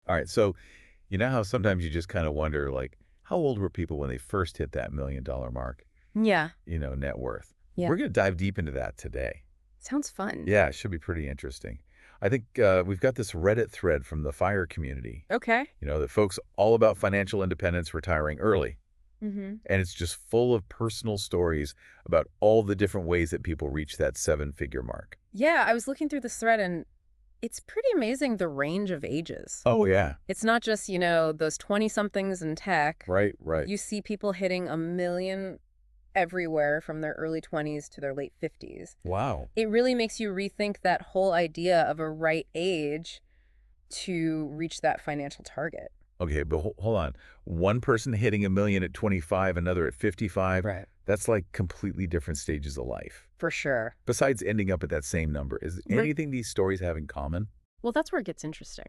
All right. So, you know how sometimes you just kind of wonder, like, how old were people when they first hit that $1 million mark, Yeah. net worth? Yeah. We're going to dive deep into that today. Sounds fun. Yeah, it should be pretty interesting. I think we've got this Reddit thread from the FIRE community, Okay. the folks all about financial independence retiring early. Mm-hmm. And it's just full of personal stories about all the different ways that people reach that seven-figure mark. Yeah, I was looking through this thread and it's pretty amazing the range of ages. Oh, yeah. It's not just, those 20-somethings in tech. Right, right. You see people hitting a million everywhere from their early 20s to their late 50s. Wow. It really makes you rethink that whole idea of a right age to reach that financial target. Okay, but hold on. One person hitting a million at 25, another at 55. Right. That's like completely different stages of life. For sure. Besides ending up at that same number, is there Right. anything these stories have in common? Well, that's where it gets interesting.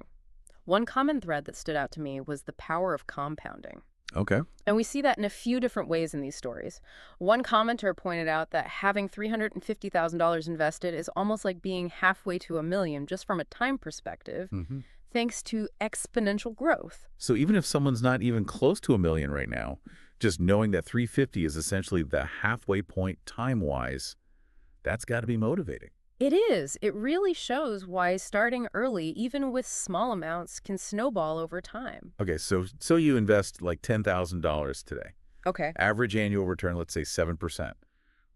One common thread that stood out to me was the power of compounding. Okay. And we see that in a few different ways in these stories. One commenter pointed out that having $350,000 invested is almost like being halfway to a million just from a time perspective, thanks to exponential growth. So even if someone's not even close to a million right now, just knowing that 350 is essentially the halfway point time-wise, that's got to be motivating. It is. It really shows why starting early, even with small amounts, can snowball over time. Okay, so you invest like $10,000 today. Okay. Average annual return, let's say 7%.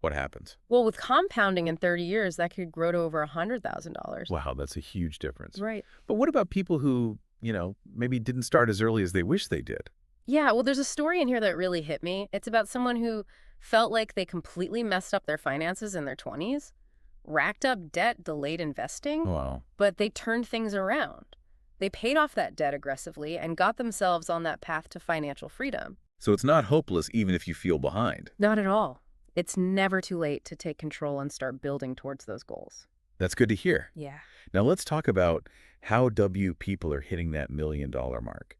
What happens? Well, with compounding in 30 years, that could grow to over $100,000. Wow, that's a huge difference. Right. But what about people who, maybe didn't start as early as they wish they did? Yeah, well, there's a story in here that really hit me. It's about someone who felt like they completely messed up their finances in their 20s, racked up debt, delayed investing, Wow. but they turned things around. They paid off that debt aggressively and got themselves on that path to financial freedom. So it's not hopeless even if you feel behind. Not at all. It's never too late to take control and start building towards those goals. That's good to hear. Yeah. Now let's talk about how people are hitting that $1 million mark.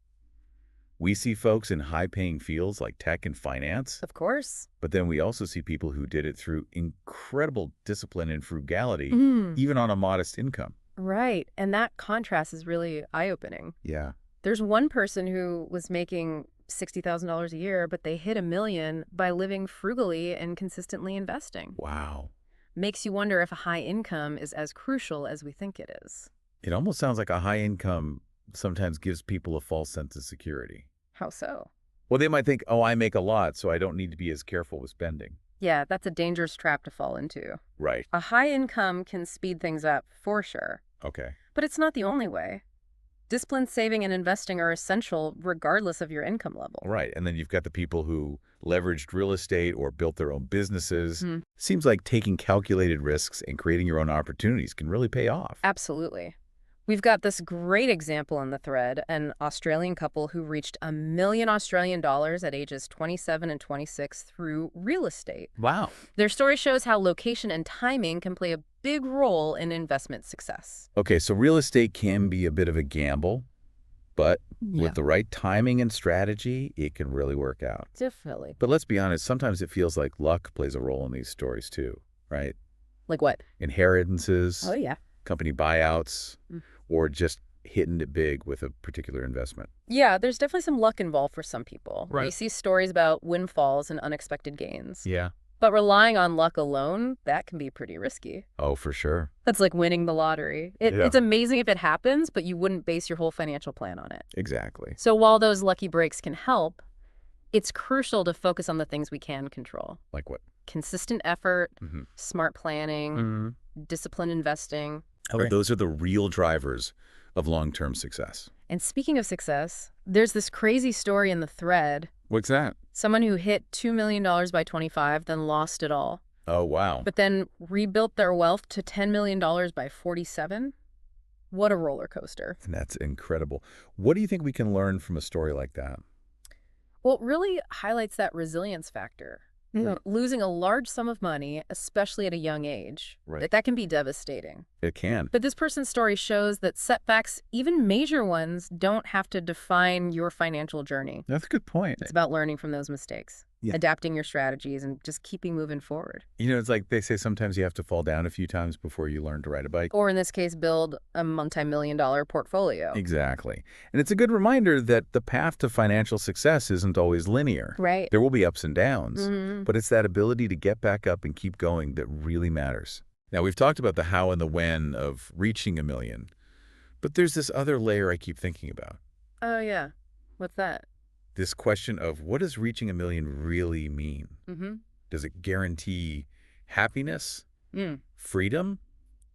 We see folks in high-paying fields like tech and finance, Of course. but then we also see people who did it through incredible discipline and frugality, Mm. even on a modest income. Right. And that contrast is really eye-opening. Yeah. There's one person who was making $60,000 a year, but they hit a million by living frugally and consistently investing. Wow. Makes you wonder if a high income is as crucial as we think it is. It almost sounds like a high income sometimes gives people a false sense of security. How so? Well, they might think, oh, I make a lot, so I don't need to be as careful with spending. Yeah, that's a dangerous trap to fall into. Right. A high income can speed things up, for sure. Okay. But it's not the only way. Disciplined saving and investing are essential regardless of your income level. Right. And then you've got the people who leveraged real estate or built their own businesses. Hmm. Seems like taking calculated risks and creating your own opportunities can really pay off. Absolutely. We've got this great example in the thread, an Australian couple who reached $1 million Australian dollars at ages 27 and 26 through real estate. Wow. Their story shows how location and timing can play a big role in investment success. Okay, so real estate can be a bit of a gamble, but Yeah. with the right timing and strategy, it can really work out. Definitely. But let's be honest, sometimes it feels like luck plays a role in these stories too, right? Like what? Inheritances, Oh, yeah. company buyouts, Mm. or just hitting it big with a particular investment. Yeah, there's definitely some luck involved for some people. Right. You see stories about windfalls and unexpected gains. Yeah. But relying on luck alone, that can be pretty risky. Oh, for sure. That's like winning the lottery. Yeah. It's amazing if it happens, but you wouldn't base your whole financial plan on it. Exactly. So while those lucky breaks can help, it's crucial to focus on the things we can control. Like what? Consistent effort, Mm-hmm. smart planning, disciplined investing. Okay. Those are the real drivers of long-term success. And speaking of success, there's this crazy story in the thread. What's that? Someone who hit $2 million by 25, then lost it all, Oh, wow. but then rebuilt their wealth to $10 million by 47. What a roller coaster. And that's incredible. What do you think we can learn from a story like that? Well, it really highlights that resilience factor. Losing a large sum of money, especially at a young age, Right. that can be devastating. It can. But this person's story shows that setbacks, even major ones, don't have to define your financial journey. That's a good point. It's about learning from those mistakes. Yeah. adapting your strategies, and just keeping moving forward. It's like they say sometimes you have to fall down a few times before you learn to ride a bike. Or in this case, build a multi-million-dollar portfolio. Exactly. And it's a good reminder that the path to financial success isn't always linear. Right. There will be ups and downs, but it's that ability to get back up and keep going that really matters. Now, we've talked about the how and the when of reaching a million, but there's this other layer I keep thinking about. Oh, yeah. What's that? This question of what does reaching a million really mean? Does it guarantee happiness, freedom,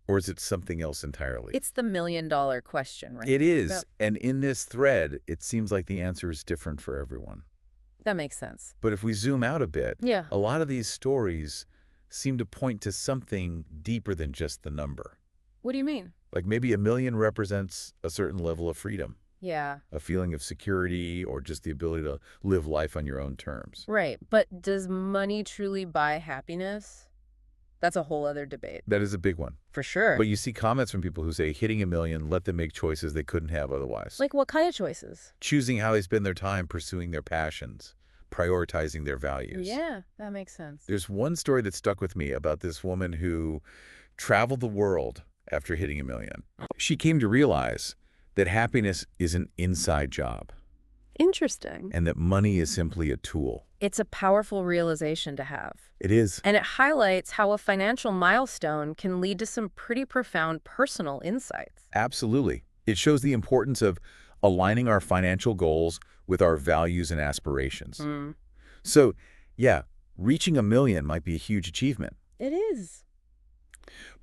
or is it something else entirely? It's the million-dollar question, right? It is. And in this thread, it seems like the answer is different for everyone. That makes sense. But if we zoom out a bit, Yeah. a lot of these stories seem to point to something deeper than just the number. What do you mean? Like maybe a million represents a certain level of freedom, Yeah. a feeling of security, or just the ability to live life on your own terms. Right. But does money truly buy happiness? That's a whole other debate. That is a big one. For sure. But you see comments from people who say hitting a million let them make choices they couldn't have otherwise. Like what kind of choices? Choosing how they spend their time pursuing their passions, prioritizing their values. Yeah, that makes sense. There's one story that stuck with me about this woman who traveled the world after hitting a million. She came to realize that happiness is an inside job Interesting. and that money is simply a tool. It's a powerful realization to have. It is. And it highlights how a financial milestone can lead to some pretty profound personal insights. Absolutely. It shows the importance of aligning our financial goals with our values and aspirations. So, yeah, reaching a million might be a huge achievement, It is.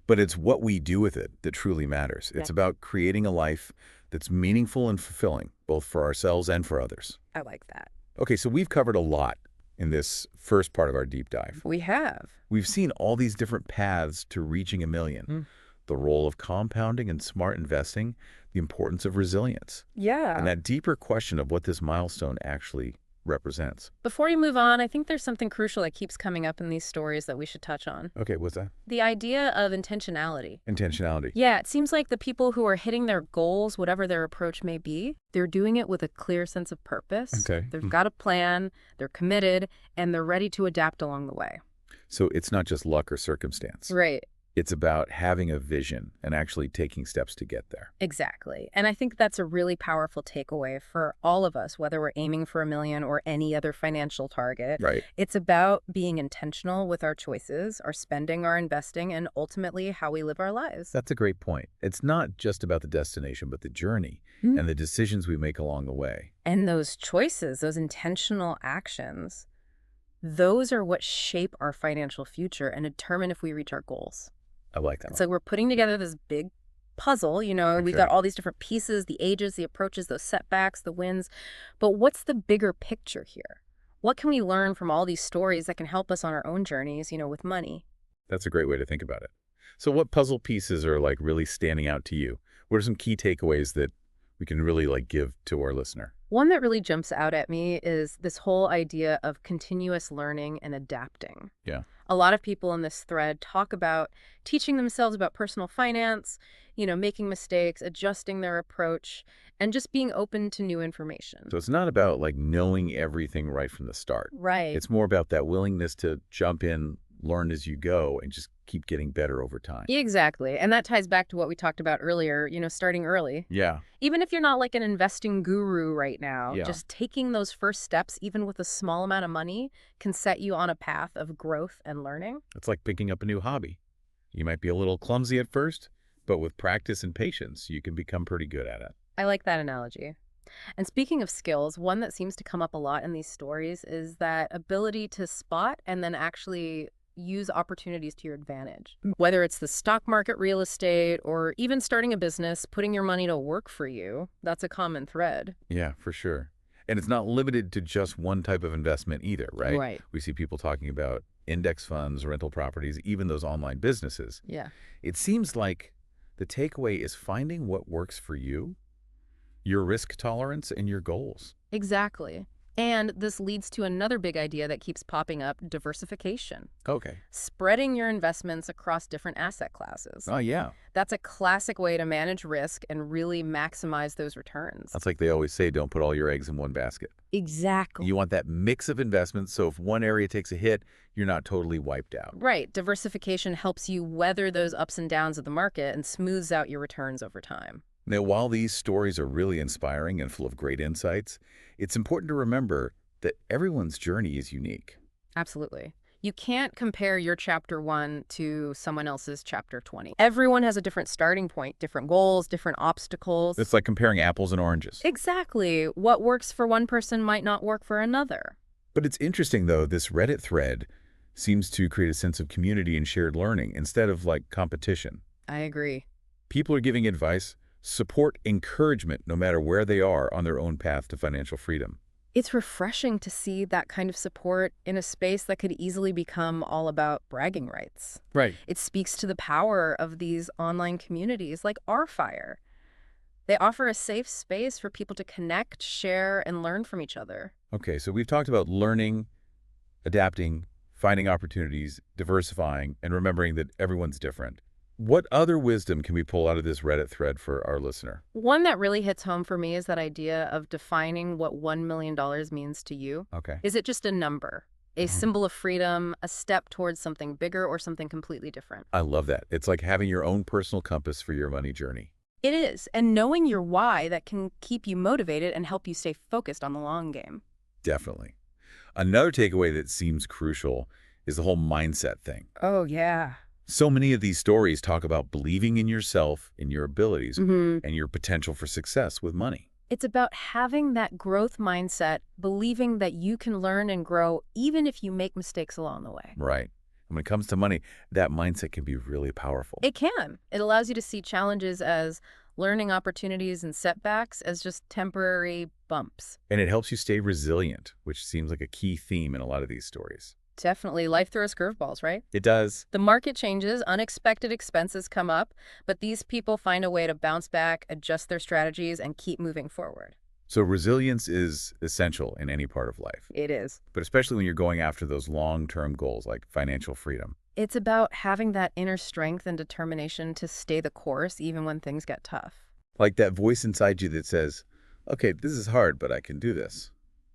but it's what we do with it that truly matters. It's about creating a life that's meaningful and fulfilling, both for ourselves and for others. I like that. Okay, so we've covered a lot in this first part of our deep dive. We have. We've seen all these different paths to reaching a million, the role of compounding and smart investing, the importance of resilience, Yeah. and that deeper question of what this milestone actually represents. Before you move on, I think there's something crucial that keeps coming up in these stories that we should touch on. Okay, what's that? The idea of intentionality. Intentionality. Yeah, it seems like the people who are hitting their goals, whatever their approach may be, they're doing it with a clear sense of purpose. Okay. They've got a plan, they're committed, and they're ready to adapt along the way. So it's not just luck or circumstance. Right. It's about having a vision and actually taking steps to get there. Exactly. And I think that's a really powerful takeaway for all of us, whether we're aiming for a million or any other financial target. Right. It's about being intentional with our choices, our spending, our investing, and ultimately how we live our lives. That's a great point. It's not just about the destination, but the journey and the decisions we make along the way. And those choices, those intentional actions, those are what shape our financial future and determine if we reach our goals. I like that. It's like we're putting together this big puzzle, we've got all these different pieces, the ages, the approaches, those setbacks, the wins. But what's the bigger picture here? What can we learn from all these stories that can help us on our own journeys, with money? That's a great way to think about it. So what puzzle pieces are like really standing out to you? What are some key takeaways that we can really give to our listener? One that really jumps out at me is this whole idea of continuous learning and adapting. Yeah. A lot of people in this thread talk about teaching themselves about personal finance, making mistakes, adjusting their approach, and just being open to new information. So it's not about knowing everything right from the start. Right. It's more about that willingness to jump in, learn as you go, and just keep getting better over time. Exactly. And that ties back to what we talked about earlier, starting early. Yeah. Even if you're not like an investing guru right now, Yeah. just taking those first steps, even with a small amount of money, can set you on a path of growth and learning. It's like picking up a new hobby. You might be a little clumsy at first, but with practice and patience, you can become pretty good at it. I like that analogy. And speaking of skills, one that seems to come up a lot in these stories is that ability to spot and then actually use opportunities to your advantage. Whether it's the stock market, real estate, or even starting a business, putting your money to work for you, that's a common thread. Yeah, for sure. And it's not limited to just one type of investment either, right? Right. We see people talking about index funds, rental properties, even those online businesses. Yeah. It seems like the takeaway is finding what works for you, your risk tolerance, and your goals. Exactly. And this leads to another big idea that keeps popping up, diversification. Okay. Spreading your investments across different asset classes. Oh, yeah. That's a classic way to manage risk and really maximize those returns. That's like they always say, don't put all your eggs in one basket. Exactly. You want that mix of investments, so if one area takes a hit, you're not totally wiped out. Right. Diversification helps you weather those ups and downs of the market and smooths out your returns over time. Now, while these stories are really inspiring and full of great insights, it's important to remember that everyone's journey is unique. Absolutely. You can't compare your chapter 1 to someone else's chapter 20. Everyone has a different starting point, different goals, different obstacles. It's like comparing apples and oranges. Exactly. What works for one person might not work for another. But it's interesting, though, this Reddit thread seems to create a sense of community and shared learning instead of, like, competition. I agree. People are giving advice, support, encouragement, no matter where they are on their own path to financial freedom. It's refreshing to see that kind of support in a space that could easily become all about bragging rights. Right. It speaks to the power of these online communities like our Fire. They offer a safe space for people to connect, share, and learn from each other. Okay, so we've talked about learning, adapting, finding opportunities, diversifying, and remembering that everyone's different. What other wisdom can we pull out of this Reddit thread for our listener? One that really hits home for me is that idea of defining what $1 million means to you. Okay. Is it just a number, a symbol of freedom, a step towards something bigger, or something completely different? I love that. It's like having your own personal compass for your money journey. It is, and knowing your why that can keep you motivated and help you stay focused on the long game. Definitely. Another takeaway that seems crucial is the whole mindset thing. Oh, yeah. So many of these stories talk about believing in yourself, in your abilities, Mm-hmm. and your potential for success with money. It's about having that growth mindset, believing that you can learn and grow even if you make mistakes along the way. Right. And when it comes to money, that mindset can be really powerful. It can. It allows you to see challenges as learning opportunities and setbacks as just temporary bumps. And it helps you stay resilient, which seems like a key theme in a lot of these stories. Definitely. Life throws curveballs, right? It does. The market changes, unexpected expenses come up, but these people find a way to bounce back, adjust their strategies, and keep moving forward. So resilience is essential in any part of life, It is. but especially when you're going after those long-term goals like financial freedom. It's about having that inner strength and determination to stay the course even when things get tough. Like that voice inside you that says, okay, this is hard, but I can do this.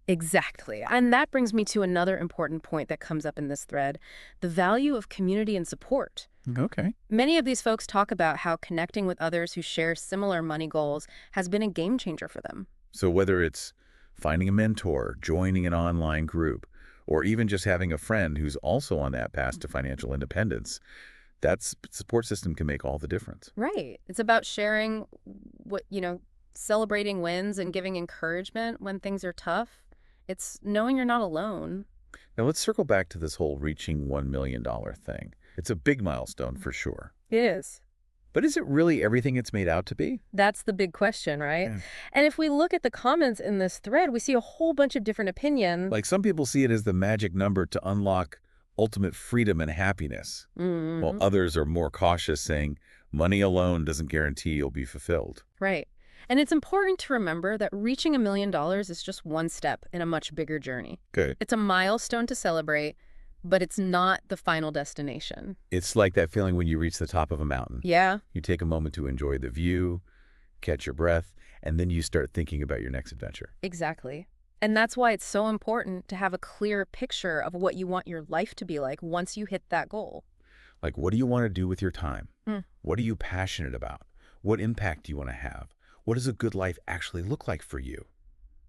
Exactly. And that brings me to another important point that comes up in this thread, the value of community and support. Okay. Many of these folks talk about how connecting with others who share similar money goals has been a game changer for them. So whether it's finding a mentor, joining an online group, or even just having a friend who's also on that path to financial independence, that support system can make all the difference. Right. It's about sharing celebrating wins and giving encouragement when things are tough. It's knowing you're not alone. Now let's circle back to this whole reaching $1 million thing. It's a big milestone for sure. It is. But is it really everything it's made out to be? That's the big question, right? Yeah. And if we look at the comments in this thread, we see a whole bunch of different opinions. Like some people see it as the magic number to unlock ultimate freedom and happiness, while others are more cautious, saying money alone doesn't guarantee you'll be fulfilled. Right. And it's important to remember that reaching $1 million is just one step in a much bigger journey. Good. It's a milestone to celebrate, but it's not the final destination. It's like that feeling when you reach the top of a mountain. Yeah. You take a moment to enjoy the view, catch your breath, and then you start thinking about your next adventure. Exactly. And that's why it's so important to have a clear picture of what you want your life to be like once you hit that goal. Like, what do you want to do with your time? What are you passionate about? What impact do you want to have? What does a good life actually look like for you?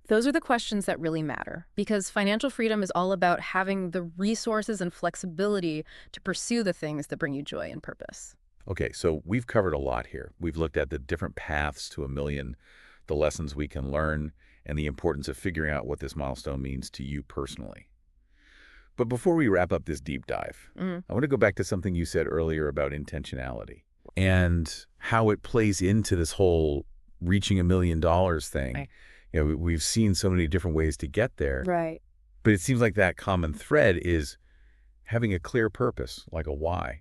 Those are the questions that really matter, because financial freedom is all about having the resources and flexibility to pursue the things that bring you joy and purpose. Okay, so we've covered a lot here. We've looked at the different paths to $1 million, the lessons we can learn, and the importance of figuring out what this milestone means to you personally. But before we wrap up this deep dive, I want to go back to something you said earlier about intentionality and how it plays into this whole reaching $1 million thing. Right. You know, we've seen so many different ways to get there, Right. but it seems like that common thread is having a clear purpose, like a why,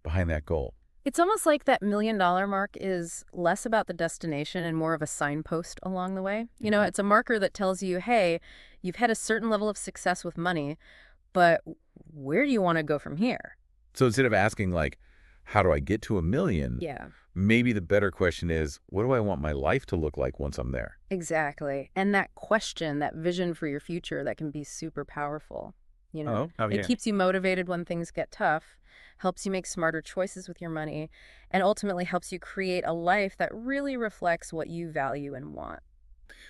behind that goal. It's almost like that $1 million mark is less about the destination and more of a signpost along the way. You know, it's a marker that tells you, hey, You've had a certain level of success with money, but where do you want to go from here? So instead of asking, like, how do I get to a million, Yeah, maybe the better question is, what do I want my life to look like once I'm there? exactly. And that question, that vision for your future, that can be super powerful. Oh, It yeah. keeps you motivated when things get tough, helps you make smarter choices with your money, and ultimately helps you create a life that really reflects what you value and want.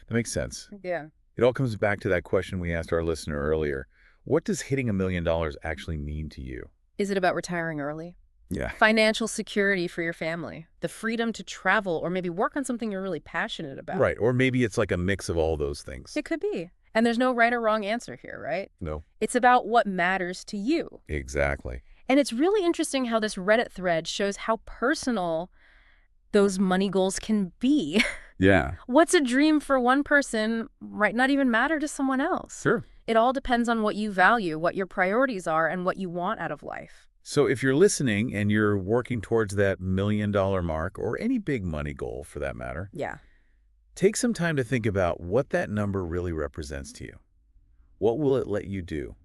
That makes sense. Yeah. It all comes back to that question we asked our listener earlier. What does hitting $1 million actually mean to you? Is it about retiring early? Yeah. Financial security for your family, the freedom to travel, or maybe work on something you're really passionate about. Right. Or maybe it's like a mix of all those things. It could be. And there's no right or wrong answer here, right? No. It's about what matters to you. Exactly. And it's really interesting how this Reddit thread shows how personal those money goals can be. Yeah. What's a dream for one person might not even matter to someone else. Sure. It all depends on what you value, what your priorities are, and what you want out of life. So if you're listening and you're working towards that $1 million mark or any big money goal for that matter, Yeah. take some time to think about what that number really represents to you. What will it let you do?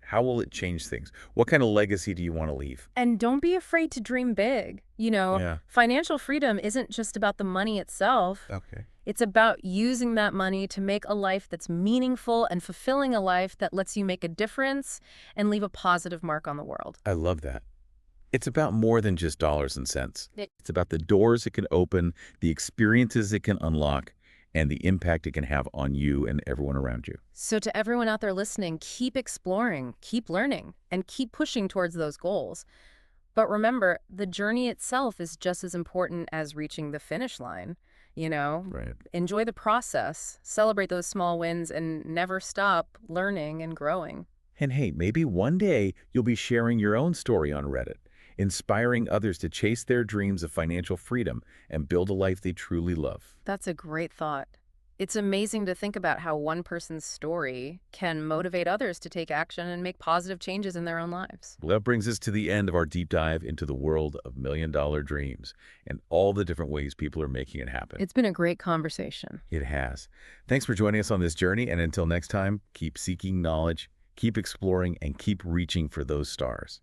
How will it change things? What kind of legacy do you want to leave? And don't be afraid to dream big. Yeah. Financial freedom isn't just about the money itself. Okay. It's about using that money to make a life that's meaningful and fulfilling, a life that lets you make a difference and leave a positive mark on the world. I love that. It's about more than just dollars and cents. It- It's about the doors it can open, the experiences it can unlock, and the impact it can have on you and everyone around you. So to everyone out there listening, keep exploring, keep learning, and keep pushing towards those goals. But remember, the journey itself is just as important as reaching the finish line. Right. Enjoy the process, celebrate those small wins, and never stop learning and growing. And hey, maybe one day you'll be sharing your own story on Reddit, inspiring others to chase their dreams of financial freedom and build a life they truly love. That's a great thought. It's amazing to think about how one person's story can motivate others to take action and make positive changes in their own lives. Well, that brings us to the end of our deep dive into the world of $1 million dreams and all the different ways people are making it happen. It's been a great conversation. It has. Thanks for joining us on this journey, and until next time, keep seeking knowledge, keep exploring, and keep reaching for those stars.